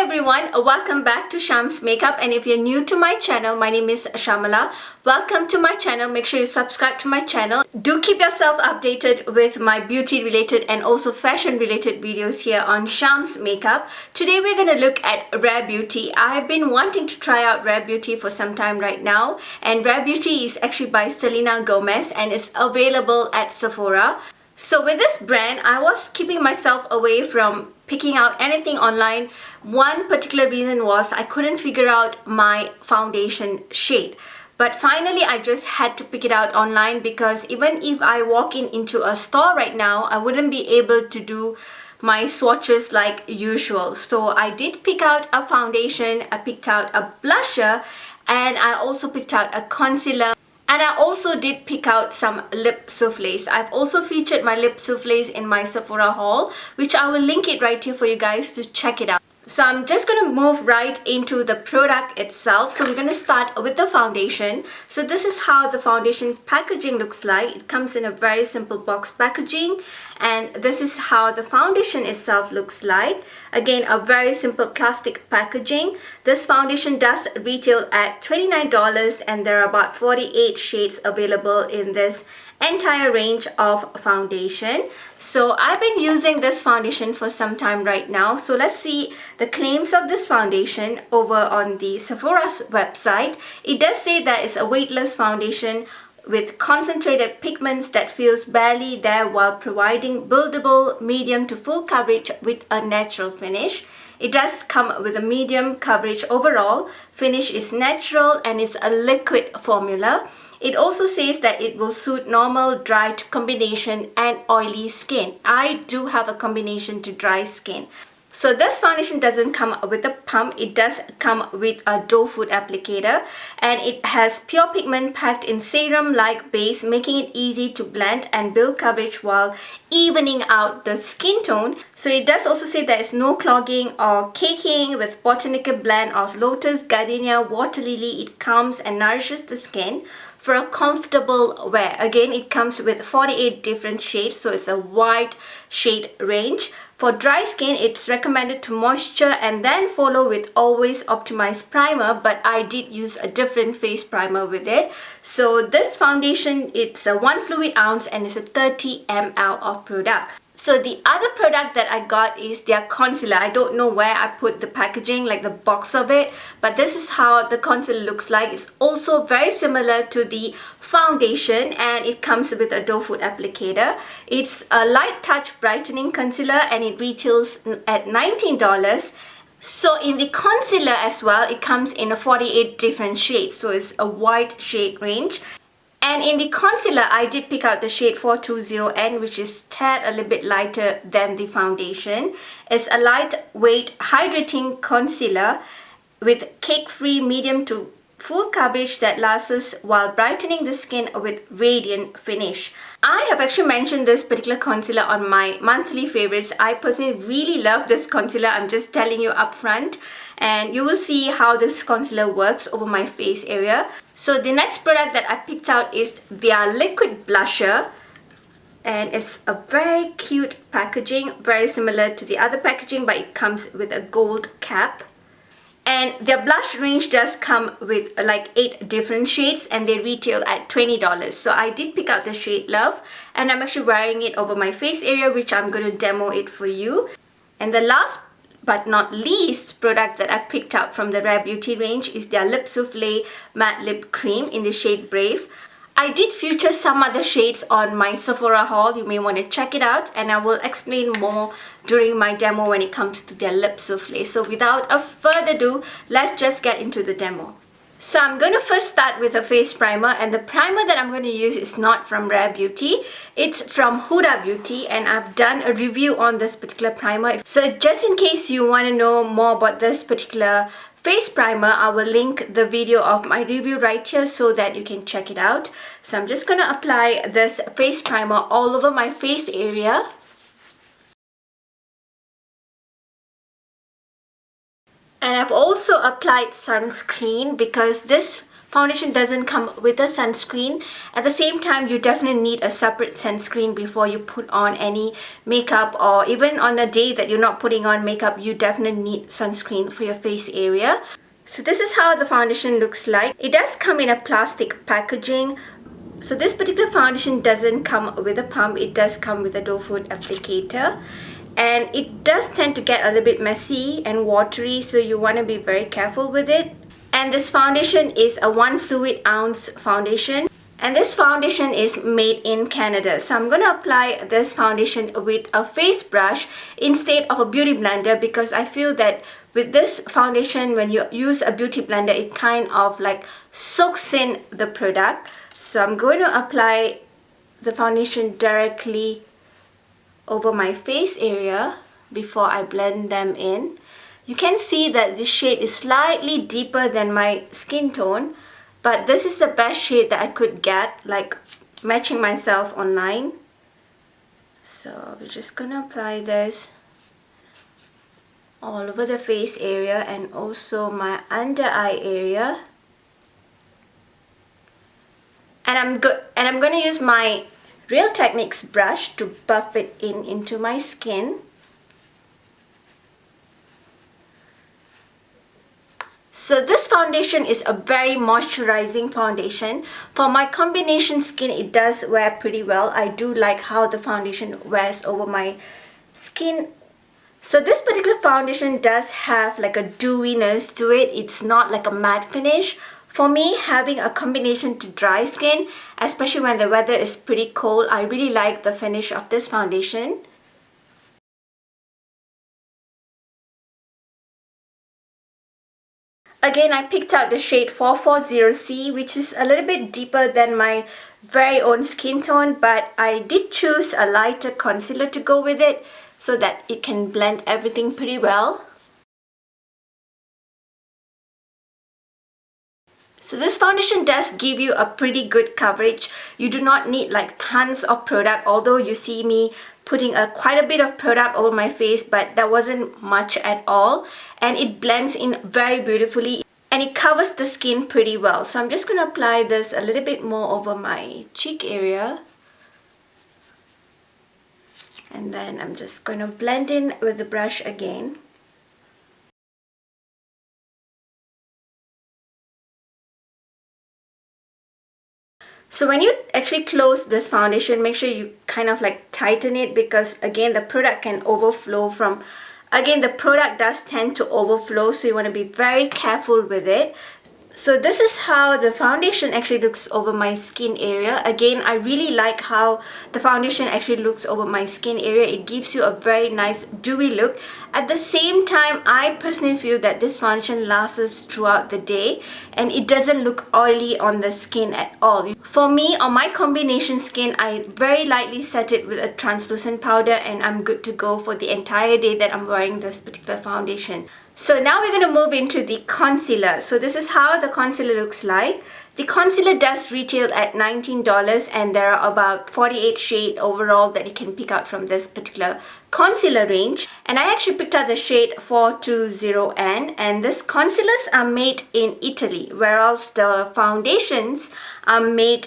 everyone, welcome back to Sham's Makeup, and if you're new to my channel, my name is Shamala. Welcome to my channel. Make sure you subscribe to my channel. Do keep yourself updated with my beauty related and also fashion related videos here on Sham's Makeup. Today we're going to look at Rare Beauty. I've been wanting to try out Rare Beauty for some time right now, and Rare Beauty is actually by Selena Gomez and it's available at Sephora. So with this brand, I was keeping myself away from picking out anything online. One particular reason was I couldn't figure out my foundation shade. But finally, I just had to pick it out online because even if I walk into a store right now, I wouldn't be able to do my swatches like usual. So I did pick out a foundation, I picked out a blusher, and I also picked out a concealer. And I also did pick out some lip souffles. I've also featured my lip souffles in my Sephora haul, which I will link it right here for you guys to check it out. So I'm just going to move right into the product itself. So we're going to start with the foundation. So this is how the foundation packaging looks like. It comes in a very simple box packaging, and this is how the foundation itself looks like. Again, a very simple plastic packaging. This foundation does retail at $29, and there are about 48 shades available in this entire range of foundation. So I've been using this foundation for some time right now. So let's see the claims of this foundation over on the Sephora's website. It does say that it's a weightless foundation with concentrated pigments that feels barely there while providing buildable medium to full coverage with a natural finish. It does come with a medium coverage overall. Finish is natural and it's a liquid formula. It also says that it will suit normal, dry to combination and oily skin. I do have a combination to dry skin. So this foundation doesn't come with a pump. It does come with a doe foot applicator, and it has pure pigment packed in serum-like base, making it easy to blend and build coverage while evening out the skin tone. So it does also say there is no clogging or caking with botanical blend of lotus, gardenia, water lily. It calms and nourishes the skin for a comfortable wear. Again, it comes with 48 different shades, so it's a wide shade range. For dry skin, it's recommended to moisture and then follow with Always Optimized Primer, but I did use a different face primer with it. So this foundation, it's a 1 fluid ounce and it's a 30 ml of product. So the other product that I got is their concealer. I don't know where I put the packaging, like the box of it, but this is how the concealer looks like. It's also very similar to the foundation, and it comes with a doe foot applicator. It's a light touch brightening concealer and it retails at $19. So in the concealer as well, it comes in a 48 different shades, so it's a wide shade range. And in the concealer, I did pick out the shade 420N, which is tad a little bit lighter than the foundation. It's a lightweight hydrating concealer with cake-free medium to full coverage that lasts while brightening the skin with radiant finish. I have actually mentioned this particular concealer on my monthly favorites. I personally really love this concealer. I'm just telling you up front, and you will see how this concealer works over my face area. So the next product that I picked out is their liquid blusher, and it's a very cute packaging, very similar to the other packaging, but it comes with a gold cap. And their blush range does come with like 8 different shades, and they retail at $20. So I did pick out the shade Love, and I'm actually wearing it over my face area, which I'm going to demo it for you. And the last but not least product that I picked out from the Rare Beauty range is their Lip Souffle Matte Lip Cream in the shade Brave. I did feature some other shades on my Sephora haul. You may want to check it out, and I will explain more during my demo when it comes to their lip souffle. So without a further ado, let's just get into the demo. So I'm going to first start with a face primer, and the primer that I'm going to use is not from Rare Beauty. It's from Huda Beauty, and I've done a review on this particular primer. So just in case you want to know more about this particular face primer, I will link the video of my review right here so that you can check it out. So I'm just going to apply this face primer all over my face area. And I've also applied sunscreen because this foundation doesn't come with a sunscreen. At the same time, you definitely need a separate sunscreen before you put on any makeup, or even on the day that you're not putting on makeup, you definitely need sunscreen for your face area. So this is how the foundation looks like. It does come in a plastic packaging. So this particular foundation doesn't come with a pump, it does come with a doe foot applicator. And it does tend to get a little bit messy and watery, so you want to be very careful with it. And this foundation is a 1 fluid ounce foundation. And this foundation is made in Canada. So I'm going to apply this foundation with a face brush instead of a beauty blender, because I feel that with this foundation, when you use a beauty blender, it kind of like soaks in the product. So I'm going to apply the foundation directly over my face area before I blend them in. You can see that this shade is slightly deeper than my skin tone, but this is the best shade that I could get, like matching myself online. So we're just gonna apply this all over the face area and also my under eye area. And I'm gonna use my Real Techniques brush to buff it into my skin. So this foundation is a very moisturizing foundation. For my combination skin, it does wear pretty well. I do like how the foundation wears over my skin. So this particular foundation does have like a dewiness to it. It's not like a matte finish. For me, having a combination to dry skin, especially when the weather is pretty cold, I really like the finish of this foundation. Again, I picked out the shade 440C, which is a little bit deeper than my very own skin tone, but I did choose a lighter concealer to go with it so that it can blend everything pretty well. So this foundation does give you a pretty good coverage. You do not need like tons of product, although you see me putting quite a bit of product over my face, but that wasn't much at all. And it blends in very beautifully and it covers the skin pretty well. So I'm just going to apply this a little bit more over my cheek area. And then I'm just going to blend in with the brush again. So when you actually close this foundation, make sure you kind of like tighten it, because again the product can overflow from, again the product does tend to overflow, so you want to be very careful with it. So this is how the foundation actually looks over my skin area. Again, I really like how the foundation actually looks over my skin area. It gives you a very nice dewy look. At the same time, I personally feel that this foundation lasts throughout the day and it doesn't look oily on the skin at all. For me, on my combination skin, I very lightly set it with a translucent powder and I'm good to go for the entire day that I'm wearing this particular foundation. So now we're going to move into the concealer. So this is how the concealer looks like. The concealer does retail at $19 and there are about 48 shades overall that you can pick out from this particular concealer range. And I actually picked out the shade 420N, and these concealers are made in Italy, whereas the foundations are made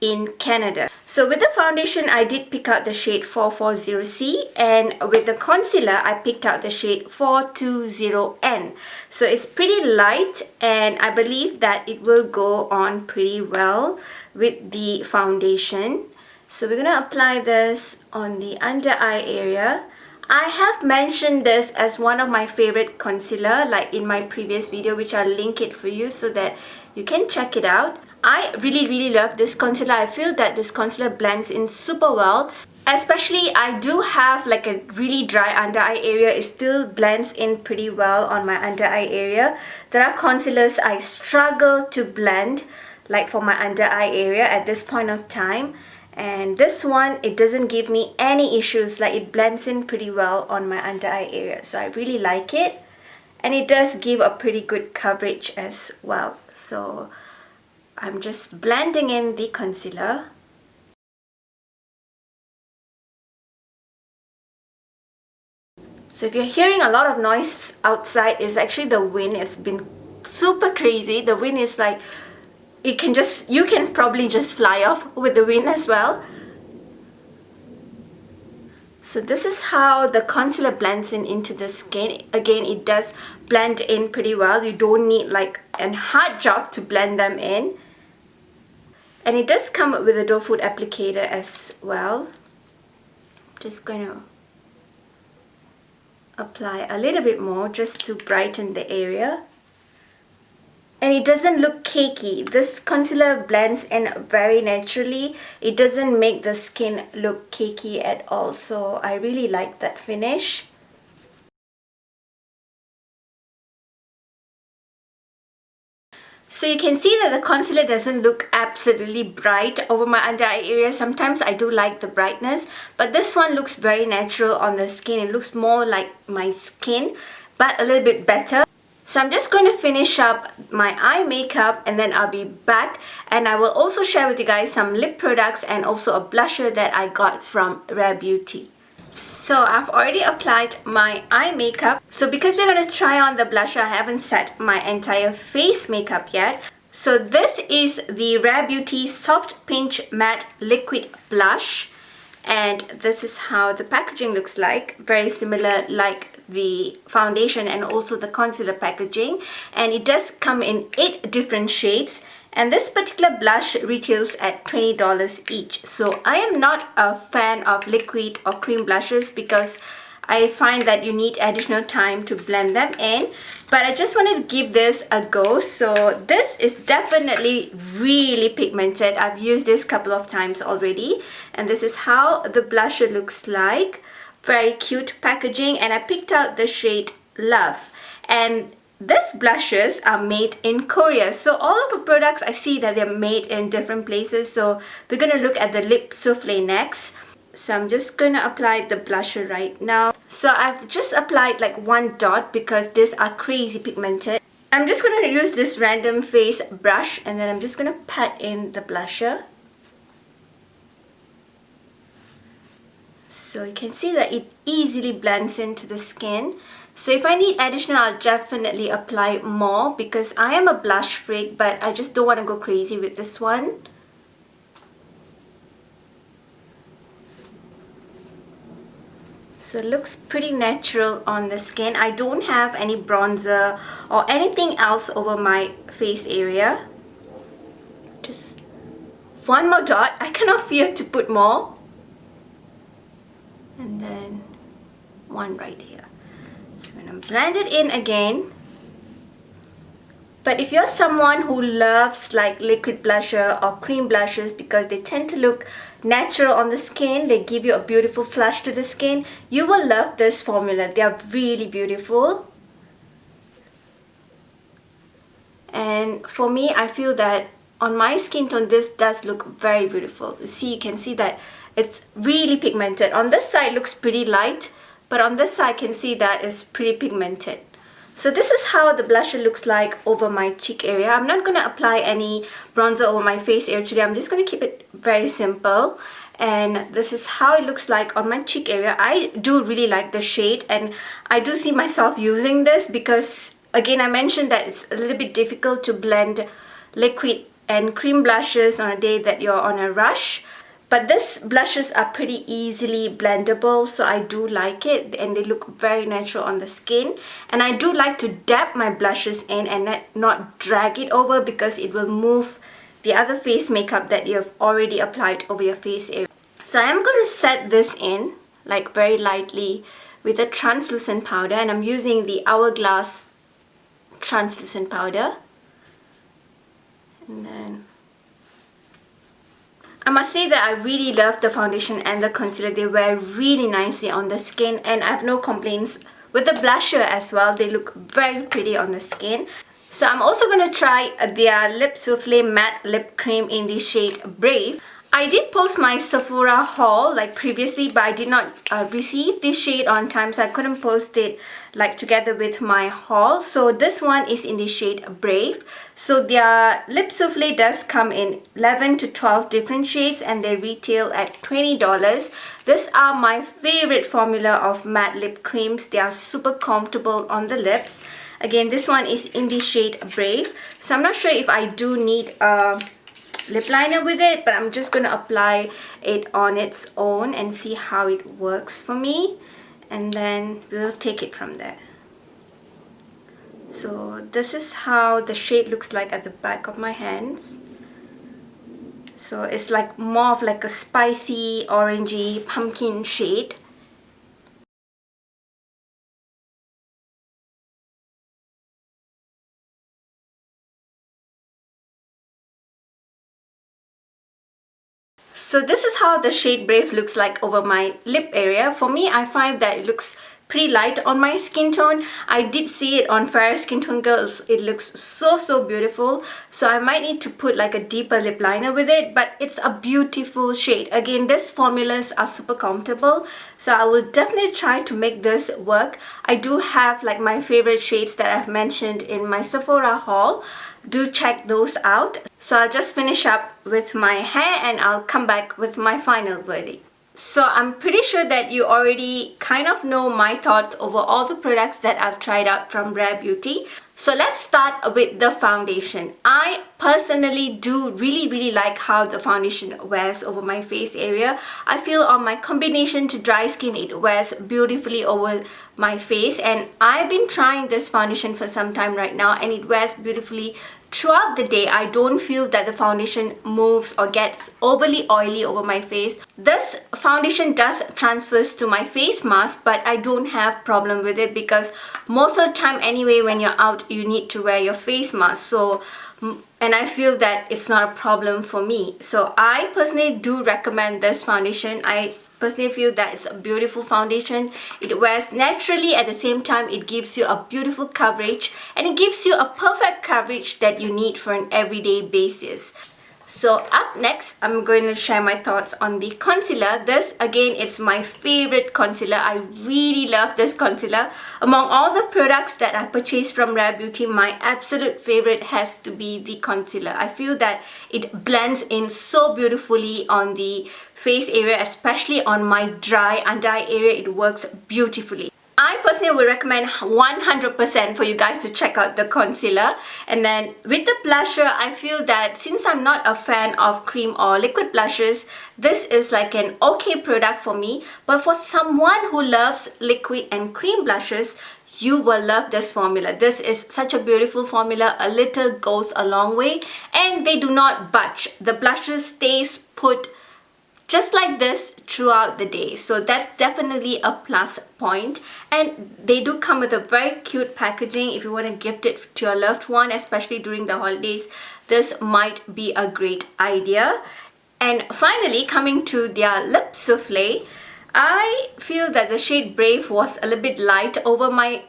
in Canada. So with the foundation, I did pick out the shade 440C, and with the concealer, I picked out the shade 420N. So it's pretty light and I believe that it will go on pretty well with the foundation. So we're gonna apply this on the under eye area. I have mentioned this as one of my favorite concealer, like in my previous video, which I'll link it for you so that you can check it out. I really love this concealer. I feel that this concealer blends in super well. Especially, I do have like a really dry under eye area. It still blends in pretty well on my under eye area. There are concealers I struggle to blend, like for my under eye area at this point of time. And this one, it doesn't give me any issues. Like it blends in pretty well on my under eye area. So I really like it. And it does give a pretty good coverage as well. So I'm just blending in the concealer. So if you're hearing a lot of noise outside, it's actually the wind. It's been super crazy. The wind is like you can probably just fly off with the wind as well. So this is how the concealer blends in into the skin. Again, it does blend in pretty well. You don't need like a hard job to blend them in. And it does come with a doe foot applicator as well. Just going to apply a little bit more just to brighten the area. And it doesn't look cakey. This concealer blends in very naturally. It doesn't make the skin look cakey at all. So I really like that finish. So you can see that the concealer doesn't look absolutely bright over my under eye area. Sometimes I do like the brightness, but this one looks very natural on the skin. It looks more like my skin, but a little bit better. So I'm just going to finish up my eye makeup and then I'll be back, and I will also share with you guys some lip products and also a blusher that I got from Rare Beauty. So I've already applied my eye makeup. So because we're going to try on the blusher, I haven't set my entire face makeup yet. So this is the Rare Beauty Soft Pinch Matte Liquid Blush. And this is how the packaging looks like. Very similar like the foundation and also the concealer packaging. And it does come in 8 different shades. And this particular blush retails at $20 each. So I am not a fan of liquid or cream blushes because I find that you need additional time to blend them in. But I just wanted to give this a go. So this is definitely really pigmented. I've used this a couple of times already. And this is how the blusher looks like. Very cute packaging. And I picked out the shade Love. And these blushes are made in Korea. So all of the products I see that they're made in different places. So we're going to look at the lip souffle next. So I'm just going to apply the blusher right now. So I've just applied like 1 dot because these are crazy pigmented. I'm just going to use this random face brush and then I'm just going to pat in the blusher. So you can see that it easily blends into the skin. So if I need additional, I'll definitely apply more because I am a blush freak, but I just don't want to go crazy with this one. So it looks pretty natural on the skin. I don't have any bronzer or anything else over my face area. Just 1 more dot. I cannot fear to put more. And then 1 right here. So I'm going to blend it in again. But if you're someone who loves like liquid blusher or cream blushes because they tend to look natural on the skin, they give you a beautiful flush to the skin, you will love this formula. They are really beautiful. And for me, I feel that on my skin tone, this does look very beautiful. You can see that it's really pigmented. On this side, it looks pretty light, but on this side, I can see that it's pretty pigmented. So this is how the blusher looks like over my cheek area. I'm not going to apply any bronzer over my face area today. I'm just going to keep it very simple. And this is how it looks like on my cheek area. I do really like the shade and I do see myself using this because, again, I mentioned that it's a little bit difficult to blend liquid and cream blushes on a day that you're on a rush. But these blushes are pretty easily blendable, so I do like it and they look very natural on the skin. And I do like to dab my blushes in and not drag it over because it will move the other face makeup that you have already applied over your face area. So I am going to set this in like very lightly with a translucent powder, and I'm using the Hourglass translucent powder. And then I must say that I really love the foundation and the concealer. They wear really nicely on the skin and I have no complaints with the blusher as well. They look very pretty on the skin. So I'm also going to try their Lip Souffle Matte Lip Cream in the shade Brave. I did post my Sephora haul like previously, but I did not receive this shade on time, so I couldn't post it like together with my haul. So this one is in the shade Brave. So their Lip Souffle does come in 11 to 12 different shades and they retail at $20. These are my favorite formula of matte lip creams. They are super comfortable on the lips. Again, this one is in the shade Brave. So I'm not sure if I do need a lip liner with it, but I'm just going to apply it on its own and see how it works for me, and then we'll take it from there. So this is how the shade looks like at the back of my hands. So it's like more of like a spicy, orangey, pumpkin shade. So this is how the shade Brave looks like over my lip area. For me, I find that it looks pretty light on my skin tone. I did see it on fair skin tone girls. It looks so beautiful. So I might need to put like a deeper lip liner with it, but it's a beautiful shade. Again, these formulas are super comfortable, so I will definitely try to make this work. I do have like my favorite shades that I've mentioned in my Sephora haul. Do check those out. So I'll just finish up with my hair and I'll come back with my final verdict. So I'm pretty sure that you already kind of know my thoughts over all the products that I've tried out from Rare Beauty. So let's start with the foundation. I personally do really like how the foundation wears over my face area. I feel on my combination to dry skin, it wears beautifully over my face, and I've been trying this foundation for some time right now, and it wears beautifully throughout the day. I don't feel that the foundation moves or gets overly oily over my face. This foundation does transfers to my face mask, but I don't have problem with it because most of the time anyway, when you're out, you need to wear your face mask. So and I feel that it's not a problem for me. So I personally do recommend this foundation. I personally feel that it's a beautiful foundation. It wears naturally, at the same time it gives you a beautiful coverage, and it gives you a perfect coverage that you need for an everyday basis. So up next, I'm going to share my thoughts on the concealer. This again, it's my favorite concealer. I really love this concealer. Among all the products that I purchased from Rare Beauty, my absolute favorite has to be the concealer. I feel that it blends in so beautifully on the face area, especially on my dry under eye area. It works beautifully. I personally would recommend 100% for you guys to check out the concealer. And then with the blusher, I feel that since I'm not a fan of cream or liquid blushes, this is like an okay product for me. But for someone who loves liquid and cream blushes, you will love this formula. This is such a beautiful formula. A little goes a long way, and they do not budge. The blushes stays put just like this throughout the day, so that's definitely a plus point. And they do come with a very cute packaging. If you want to gift it to your loved one, especially during the holidays, this might be a great idea. And finally, coming to their lip souffle, I feel that the shade Brave was a little bit light over my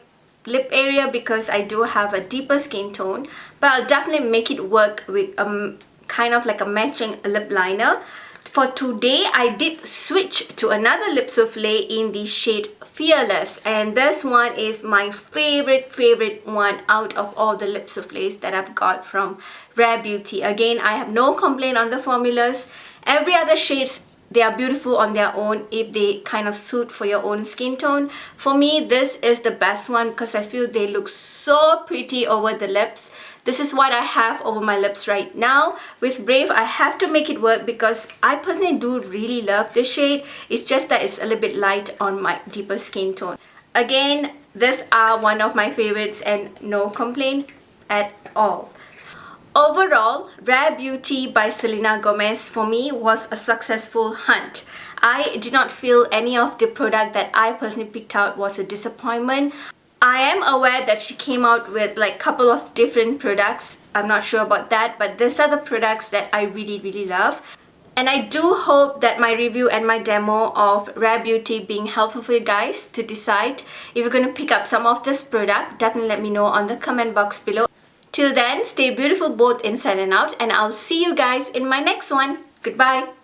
lip area because I do have a deeper skin tone, but I'll definitely make it work with kind of like a matching lip liner. For today, I did switch to another lip souffle in the shade Fearless, and this one is my favorite one out of all the lip souffles that I've got from Rare Beauty. Again, I have no complaint on the formulas. Every other shades, they are beautiful on their own if they kind of suit for your own skin tone. For me, this is the best one because I feel they look so pretty over the lips. This is what I have over my lips right now. With Brave, I have to make it work because I personally do really love this shade. It's just that it's a little bit light on my deeper skin tone. Again, these are one of my favorites and no complaint at all. Overall, Rare Beauty by Selena Gomez for me was a successful hunt. I did not feel any of the product that I personally picked out was a disappointment. I am aware that she came out with like a couple of different products. I'm not sure about that, but these are the products that I really love. And I do hope that my review and my demo of Rare Beauty being helpful for you guys to decide if you're going to pick up some of this product. Definitely let me know on the comment box below. Till then, stay beautiful both inside and out, and I'll see you guys in my next one. Goodbye.